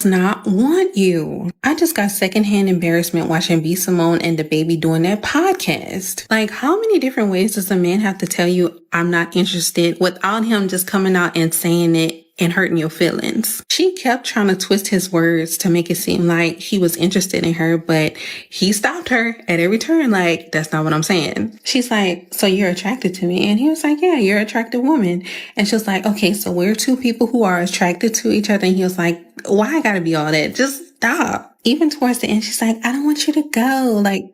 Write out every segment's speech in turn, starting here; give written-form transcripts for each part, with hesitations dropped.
Not want you. I just got secondhand embarrassment watching B Simone and DaBaby doing that podcast. Like, how many different ways does a man have to tell you I'm not interested without him just coming out and saying it and hurting your feelings? She kept trying to twist his words to make it seem like he was interested in her, but he stopped her at every turn. Like, that's not what I'm saying. She's like, so you're attracted to me? And he was like, yeah, you're an attractive woman. And she was like, okay, so we're two people who are attracted to each other. And he was like, why I gotta be all that? Just stop. Even towards the end, she's like, I don't want you to go. Like,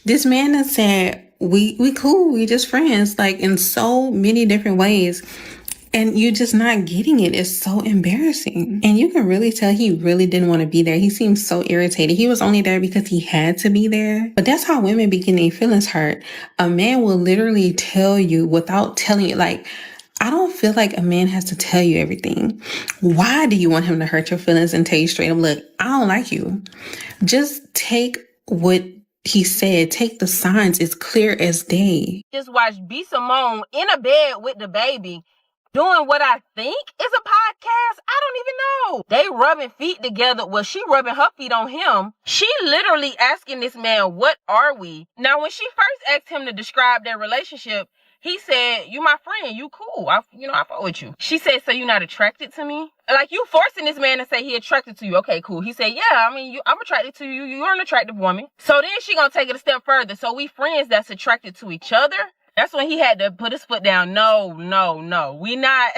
this man has said, we cool, we just friends, like in so many different ways. And you're just not getting it. It's so embarrassing. And you can really tell he really didn't want to be there. He seems so irritated. He was only there because he had to be there. But that's how women be getting their feelings hurt. A man will literally tell you without telling you, like, I don't feel like a man has to tell you everything. Why do you want him to hurt your feelings and tell you straight up, look, I don't like you? Just take what he said. Take the signs. It's clear as day. Just watch B Simone in a bed with DaBaby doing what I think is a podcast. I don't even know. They rubbing feet together. Well, she rubbing her feet on him. She literally asking this man, what are we? Now, when she first asked him to describe their relationship, he said, you my friend, you cool. I fuck with you. She said, so you not attracted to me? Like, you forcing this man to say he attracted to you. Okay, cool. He said, yeah, I mean, I'm attracted to you. You're an attractive woman. So then she gonna take it a step further. So we friends that's attracted to each other? That's when he had to put his foot down. No. We not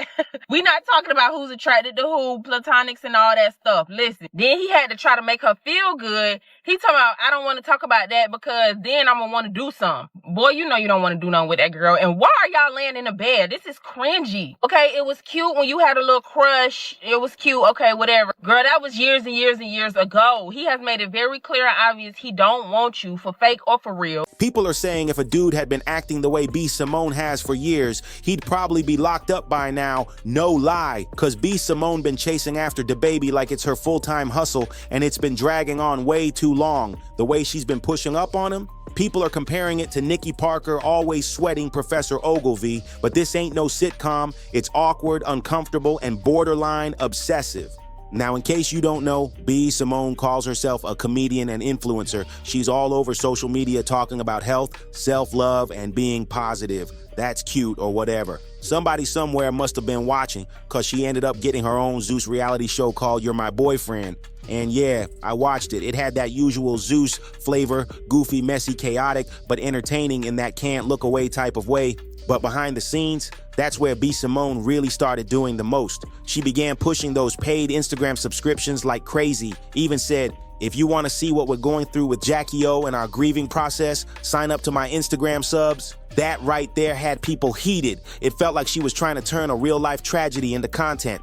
talking about who's attracted to who, platonics and all that stuff. Listen. Then he had to try to make her feel good. He talking about, I don't want to talk about that because then I'm going to want to do something. Boy, you know you don't want to do nothing with that girl. And why are y'all laying in the bed? This is cringy. Okay, it was cute when you had a little crush. It was cute. Okay, whatever. Girl, that was years and years and years ago. He has made it very clear and obvious he don't want you for fake or for real. People are saying if a dude had been acting the way B Simone has for years, he'd probably be locked up by now. No lie, cause B Simone been chasing after DaBaby like it's her full-time hustle, and it's been dragging on way too long. The way she's been pushing up on him, people are comparing it to Nikki Parker always sweating Professor Ogilvy, but this ain't no sitcom. It's awkward, uncomfortable, and borderline obsessive. Now, in case you don't know, B Simone calls herself a comedian and influencer. She's all over social media talking about health, self-love, and being positive. That's cute or whatever. Somebody somewhere must have been watching, cause she ended up getting her own Zeus reality show called You're My Boyfriend. And yeah, I watched it. It had that usual Zeus flavor, goofy, messy, chaotic, but entertaining in that can't look away type of way. But behind the scenes, that's where B Simone really started doing the most. She began pushing those paid Instagram subscriptions like crazy. Even said, if you want to see what we're going through with Jackie O and our grieving process, sign up to my Instagram subs. That right there had people heated. It felt like she was trying to turn a real-life tragedy into content.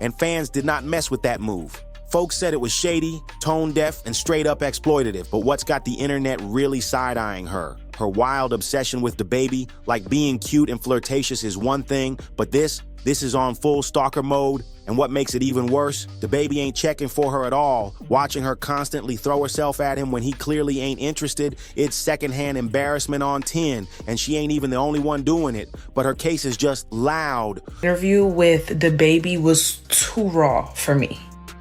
And fans did not mess with that move. Folks said it was shady, tone-deaf, and straight-up exploitative. But what's got the internet really side-eyeing her? Her wild obsession with DaBaby, like being cute and flirtatious is one thing, but this is on full stalker mode. And what makes it even worse, DaBaby ain't checking for her at all. Watching her constantly throw herself at him when he clearly ain't interested, it's secondhand embarrassment on 10, and she ain't even the only one doing it. But her case is just loud. Interview with DaBaby was too raw for me.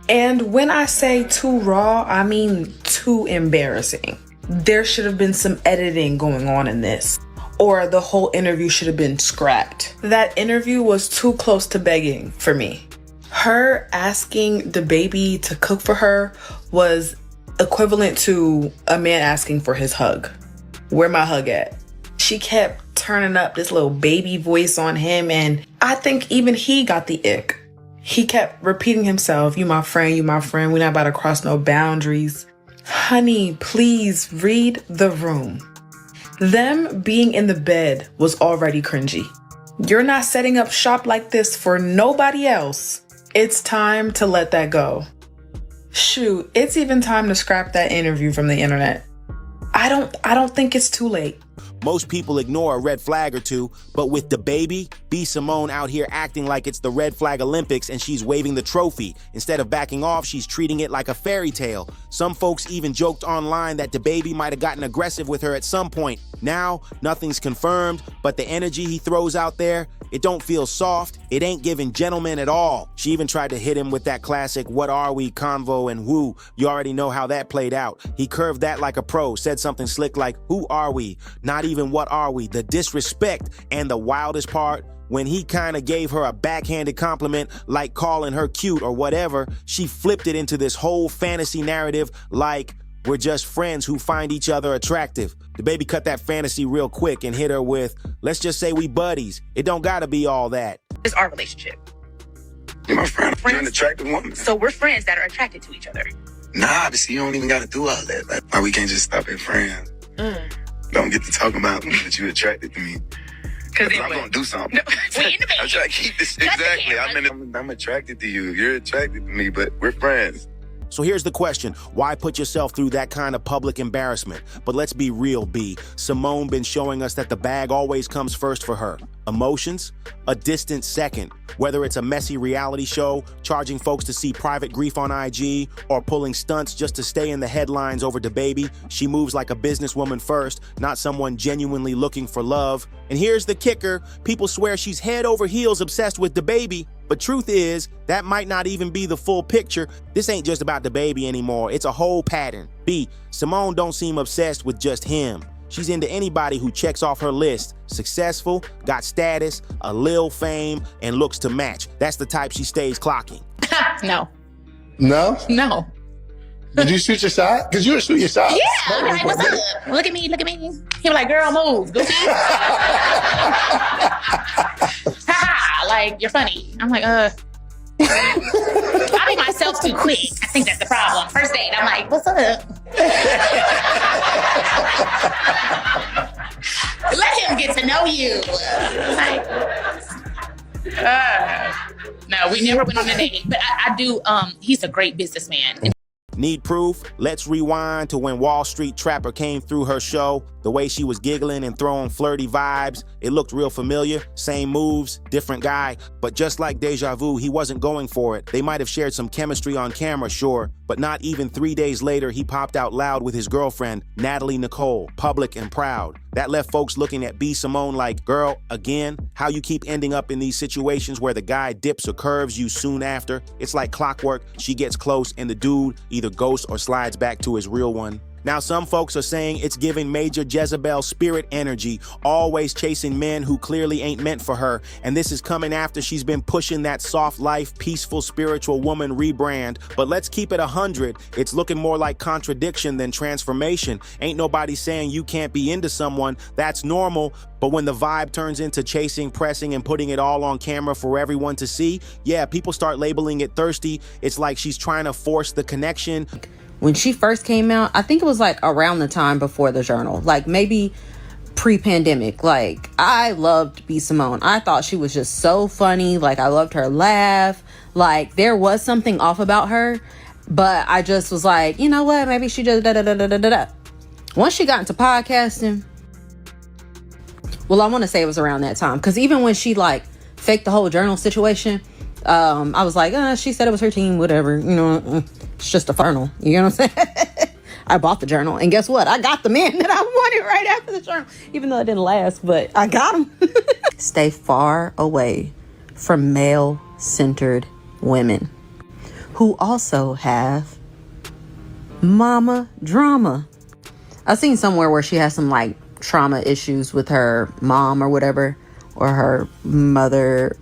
And when I say too raw, I mean too embarrassing. There should have been some editing going on in this, or the whole interview should have been scrapped. That interview was too close to begging for me. Her asking DaBaby to cook for her was equivalent to a man asking for his hug. Where my hug at? She kept turning up this little baby voice on him, and I think even he got the ick. He kept repeating himself, you my friend, we're not about to cross no boundaries. Honey, please read the room. Them being in the bed was already cringy. You're not setting up shop like this for nobody else. It's time to let that go. Shoot, it's even time to scrap that interview from the internet. I don't think it's too late. Most people ignore a red flag or two, but with DaBaby, B Simone out here acting like it's the red flag Olympics and she's waving the trophy. Instead of backing off, she's treating it like a fairy tale. Some folks even joked online that DaBaby might have gotten aggressive with her at some point. Now, nothing's confirmed, but the energy he throws out there, It don't feel soft. It ain't giving gentleman at all. She even tried to hit him with that classic "what are we" convo, and woo, you already know how that played out. He curved that like a pro, said something slick like, "who are we?" Not even "what are we?" The disrespect, and the wildest part, when he kind of gave her a backhanded compliment, like calling her cute or whatever, she flipped it into this whole fantasy narrative like we're just friends who find each other attractive. DaBaby cut that fantasy real quick and hit her with, let's just say we buddies. It don't gotta be all that. It's our relationship. You're my friend. You're an attractive woman. So we're friends that are attracted to each other. Nah, but see, you don't even gotta do all that. Like, why we can't just stop at friends? Don't get to talk about that you attracted to me. Because I'm gonna do something. No, we in the bed. I'm trying to keep this exactly. I'm attracted to you. You're attracted to me, but we're friends. So here's the question. Why put yourself through that kind of public embarrassment? But let's be real, B. Simone been showing us that the bag always comes first for her. Emotions? A distant second. Whether it's a messy reality show, charging folks to see private grief on IG, or pulling stunts just to stay in the headlines over DaBaby, she moves like a businesswoman first, not someone genuinely looking for love. And here's the kicker. People swear she's head over heels obsessed with DaBaby. But truth is, that might not even be the full picture. This ain't just about DaBaby anymore. It's a whole pattern. B, Simone don't seem obsessed with just him. She's into anybody who checks off her list. Successful, got status, a lil fame, and looks to match. That's the type she stays clocking. No. No? No. Did you shoot your shot? Because you would shoot your shot. Yeah. I'm like, what's up? Look at me. Look at me. He was like, girl, move. Go see. Like, you're funny. I'm like, I make myself too quick. I think that's the problem. First date, I'm like, what's up? Let him get to know you. Like, no, we never went on a date. But I do, he's a great businessman. Need proof? Let's rewind to when Wall Street Trapper came through her show. The way she was giggling and throwing flirty vibes, it looked real familiar. Same moves, different guy. But just like Deja Vu, he wasn't going for it. They might have shared some chemistry on camera, sure, but not even 3 days later, he popped out loud with his girlfriend, Natalie Nicole, public and proud. That left folks looking at B. Simone like, girl, again? How you keep ending up in these situations where the guy dips or curves you soon after? It's like clockwork. She gets close and the dude either ghosts or slides back to his real one. Now, some folks are saying it's giving Major Jezebel spirit energy, always chasing men who clearly ain't meant for her. And this is coming after she's been pushing that soft life, peaceful, spiritual woman rebrand. But let's keep it 100. It's looking more like contradiction than transformation. Ain't nobody saying you can't be into someone. That's normal. But when the vibe turns into chasing, pressing, and putting it all on camera for everyone to see, yeah, people start labeling it thirsty. It's like she's trying to force the connection. When she first came out, I think it was like around the time before the journal, like maybe pre-pandemic. Like, I loved B. Simone. I thought she was just so funny. Like, I loved her laugh. Like, there was something off about her, but I just was like, you know what? Maybe she just da-da-da-da-da-da. Once she got into podcasting, well, I want to say it was around that time, because even when she like faked the whole journal situation, I was like, she said it was her team, whatever, you know, it's just a journal, you know what I'm saying? I bought the journal, and guess what? I got the man that I wanted right after the journal, even though it didn't last, but I got him. Stay far away from male-centered women who also have mama drama. I've seen somewhere where she has some like trauma issues with her mom or whatever, or her mother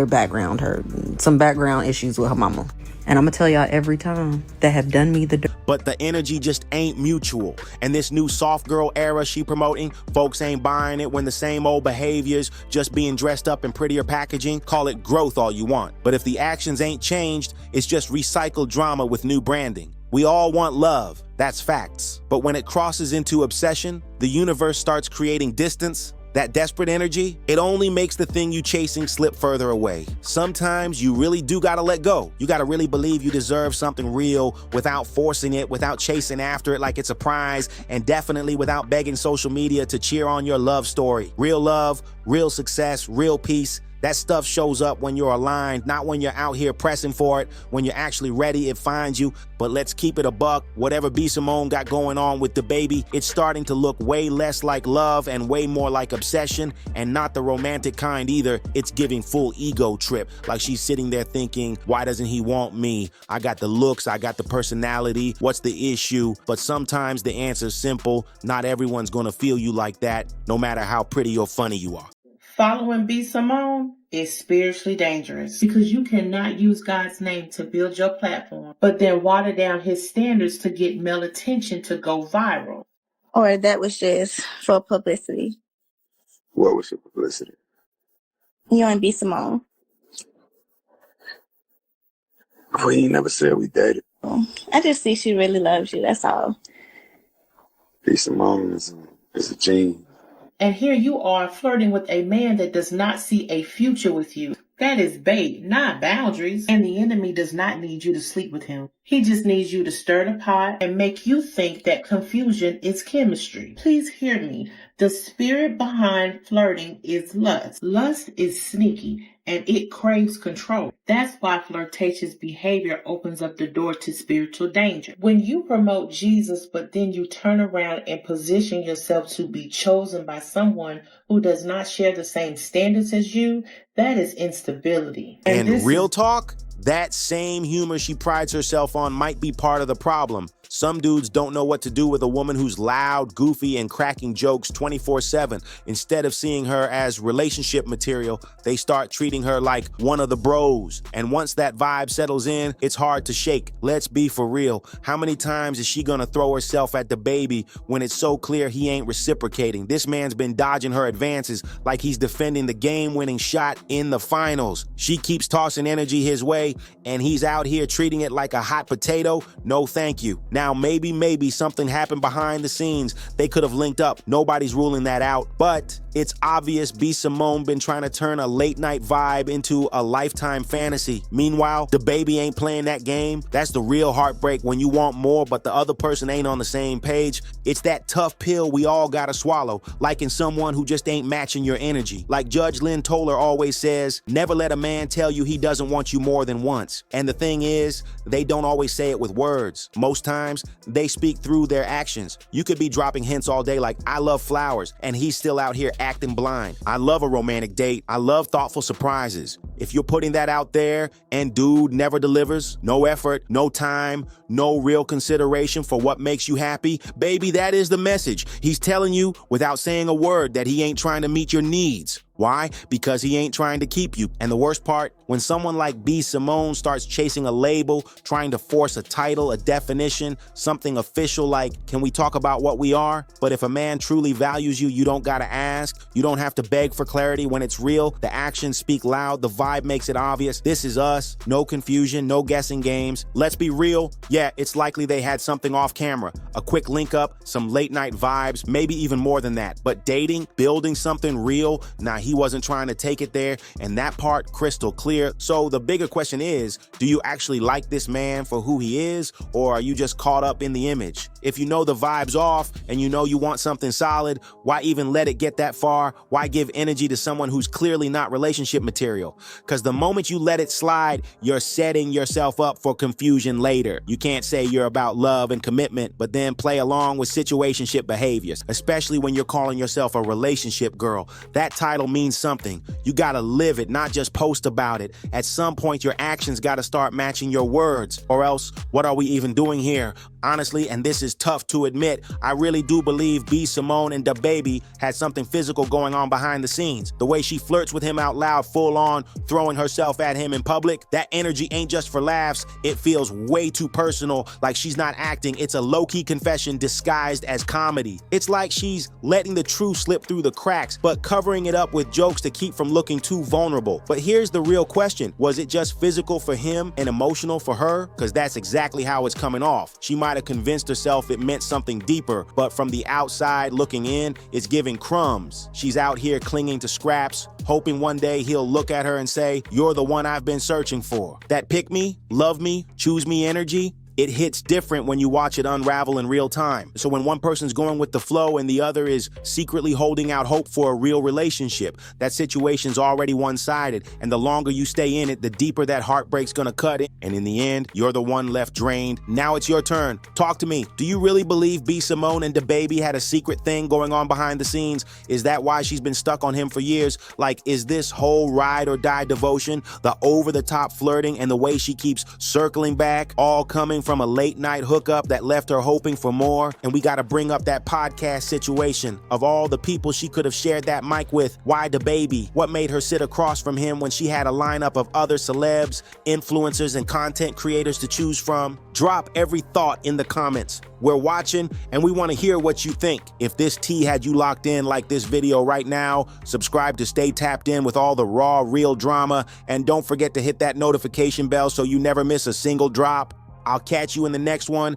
background, some background issues with her mama. And I'm gonna tell y'all every time that have done me the dirt. But the energy just ain't mutual. And this new soft girl era she promoting, folks ain't buying it when the same old behaviors, just being dressed up in prettier packaging, call it growth all you want. But if the actions ain't changed, it's just recycled drama with new branding. We all want love, that's facts. But when it crosses into obsession, the universe starts creating distance. That desperate energy, it only makes the thing you chasing slip further away. Sometimes you really do gotta let go. You gotta really believe you deserve something real without forcing it, without chasing after it like it's a prize, and definitely without begging social media to cheer on your love story. Real love, real success, real peace. That stuff shows up when you're aligned, not when you're out here pressing for it. When you're actually ready, it finds you. But let's keep it a buck. Whatever B. Simone got going on with DaBaby, it's starting to look way less like love and way more like obsession, and not the romantic kind either. It's giving full ego trip. Like she's sitting there thinking, why doesn't he want me? I got the looks, I got the personality. What's the issue? But sometimes the answer's simple. Not everyone's gonna feel you like that, no matter how pretty or funny you are. Following B. Simone is spiritually dangerous because you cannot use God's name to build your platform, but then water down his standards to get male attention to go viral. Or that was just for publicity. What was your publicity? You and B. Simone. We ain't never said we dated. I just see she really loves you, that's all. B. Simone is a genius. And here you are flirting with a man that does not see a future with you. That is bait, not boundaries. And the enemy does not need you to sleep with him. He just needs you to stir the pot and make you think that confusion is chemistry. Please hear me. The spirit behind flirting is lust. Lust is sneaky and it craves control. That's why flirtatious behavior opens up the door to spiritual danger. When you promote Jesus, but then you turn around and position yourself to be chosen by someone who does not share the same standards as you, that is instability. And real talk, that same humor she prides herself on might be part of the problem. Some dudes don't know what to do with a woman who's loud, goofy, and cracking jokes 24/7. Instead of seeing her as relationship material, they start treating her like one of the bros. And once that vibe settles in, it's hard to shake. Let's be for real. How many times is she gonna throw herself at DaBaby when it's so clear he ain't reciprocating? This man's been dodging her advances like he's defending the game-winning shot in the finals. She keeps tossing energy his way, and he's out here treating it like a hot potato. No thank you. Now, maybe something happened behind the scenes. They could have linked up. Nobody's ruling that out. But it's obvious B. Simone been trying to turn a late night vibe into a lifetime fantasy. Meanwhile, DaBaby ain't playing that game. That's the real heartbreak, when you want more, but the other person ain't on the same page. It's that tough pill we all gotta swallow, like in someone who just ain't matching your energy. Like Judge Lynn Toller always says, never let a man tell you he doesn't want you more than once. And the thing is, they don't always say it with words. Most times, they speak through their actions. You could be dropping hints all day like, I love flowers, and he's still out here acting blind. I love a romantic date. I love thoughtful surprises. If you're putting that out there and dude never delivers, no effort, no time, no real consideration for what makes you happy, baby, that is the message. He's telling you without saying a word that he ain't trying to meet your needs. Why? Because he ain't trying to keep you. And the worst part, when someone like B. Simone starts chasing a label, trying to force a title, a definition, something official like, can we talk about what we are? But if a man truly values you, you don't gotta ask. You don't have to beg for clarity when it's real. The actions speak loud. The vibe makes it obvious. This is us. No confusion, no guessing games. Let's be real. Yeah, it's likely they had something off camera. A quick link up, some late night vibes, maybe even more than that. But dating, building something real, nah, he wasn't trying to take it there, and that part crystal clear. So the bigger question is, do you actually like this man for who he is, or are you just caught up in the image? If you know the vibe's off and you know you want something solid, why even let it get that far? Why give energy to someone who's clearly not relationship material? Because the moment you let it slide, you're setting yourself up for confusion later. You can't say you're about love and commitment, but then play along with situationship behaviors, especially when you're calling yourself a relationship girl. That title means something. You gotta live it, not just post about it. At some point, your actions gotta start matching your words, or else what are we even doing here? Honestly, and this is tough to admit, I really do believe B. Simone and DaBaby had something physical going on behind the scenes. The way she flirts with him out loud, full on, throwing herself at him in public, that energy ain't just for laughs. It feels way too personal, like she's not acting. It's a low-key confession disguised as comedy. It's like she's letting the truth slip through the cracks, but covering it up with jokes to keep from looking too vulnerable. But here's the real question. Was it just physical for him and emotional for her? Because that's exactly how it's coming off. She might have convinced herself it meant something deeper, but from the outside looking in, it's giving crumbs. She's out here clinging to scraps, hoping one day he'll look at her and say, you're the one I've been searching for. That pick me, love me, choose me energy, It hits different when you watch it unravel in real time. So when one person's going with the flow and the other is secretly holding out hope for a real relationship, that situation's already one-sided, and the longer you stay in it, the deeper that heartbreak's gonna cut it, and in the end, you're the one left drained. Now it's your turn. Talk to me. Do you really believe B. Simone and DaBaby had a secret thing going on behind the scenes? Is that why she's been stuck on him for years? Like, is this whole ride or die devotion, the over-the-top flirting, and the way she keeps circling back, all coming from a late-night hookup that left her hoping for more? And we gotta bring up that podcast situation. Of all the people she could have shared that mic with, why DaBaby? What made her sit across from him when she had a lineup of other celebs, influencers, and content creators to choose from? Drop every thought in the comments. We're watching, and we want to hear what you think. If this tea had you locked in like this video right now, subscribe to stay tapped in with all the raw, real drama, and don't forget to hit that notification bell so you never miss a single drop. I'll catch you in the next one.